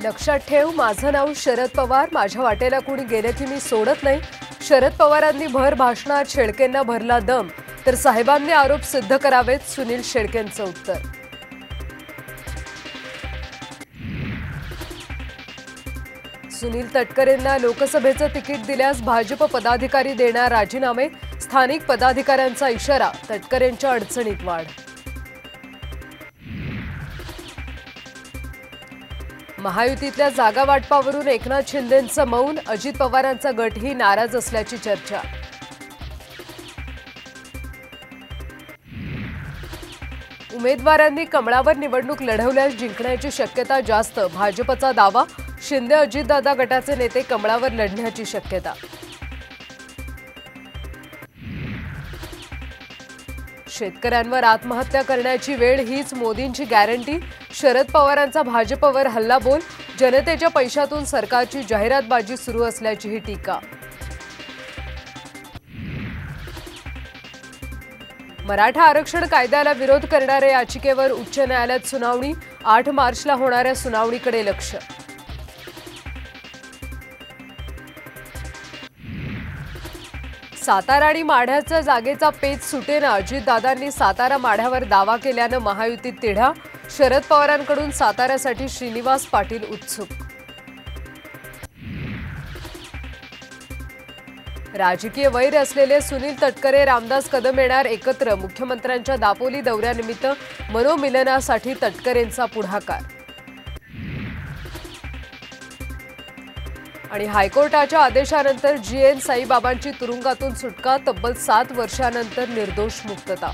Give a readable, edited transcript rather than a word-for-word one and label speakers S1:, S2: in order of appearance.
S1: लक्षात ठेव, माझं नाव शरद पवार, माझ्या वाटेला कुणी गेलं की मी सोडत नाही. शरद पवारांनी भर भाषणात शेळकेंना भरला दम, तर साहेबांनी आरोप सिद्ध करावेत, सुनील शेळकेंचं उत्तर. सुनील तटकरेंना लोकसभेचं तिकीट दिल्यास भाजप पदाधिकारी देणार राजीनामे, स्थानिक पदाधिकाऱ्यांचा इशारा, तटकरेंच्या अडचणीत वाढ. महायुतीतल्या जागा वाटपावरून एकनाथ शिंदेंचं मौन, अजित पवारांचा गटही नाराज असल्याची चर्चा. उमेदवारांनी कमळावर निवडणूक लढवल्यास जिंकण्याची शक्यता जास्त, भाजपचा दावा. शिंदे अजितदादा गटाचे नेते कमळावर लढण्याची शक्यता. शेतकऱ्यांवर आत्महत्या करण्याची वेळ हीच मोदींची गॅरंटी, शरद पवारांचा भाजपवर हल्लाबोल. जनतेच्या पैशातून सरकारची जाहिरातबाजी सुरू असल्याची ही टीका. मराठा आरक्षण कायद्याला विरोध करणाऱ्या याचिकेवर उच्च न्यायालयात सुनावणी, 8 मार्चला होणाऱ्या सुनावणीकडे लक्ष. सातारा आणि माढ्याच्या जागेचा पेच सुटेना, अजितदादांनी सातारा माढ्यावर दावा केल्यानं महायुतीत तिढा. शरद पवारांकडून साताऱ्यासाठी श्रीनिवास पाटील उत्सुक. राजकीय वैर असलेले सुनील तटकरे, रामदास कदम येणार एकत्र, मुख्यमंत्र्यांच्या दापोली दौऱ्यानिमित्त मनोमिलनासाठी तटकरेंचा पुढाकार. आणि हायकोर्टाच्या आदेशानंतर GN साईबाबांची तुरुंगातून सुटका, तब्बल 7 वर्षांनंतर निर्दोष मुक्तता.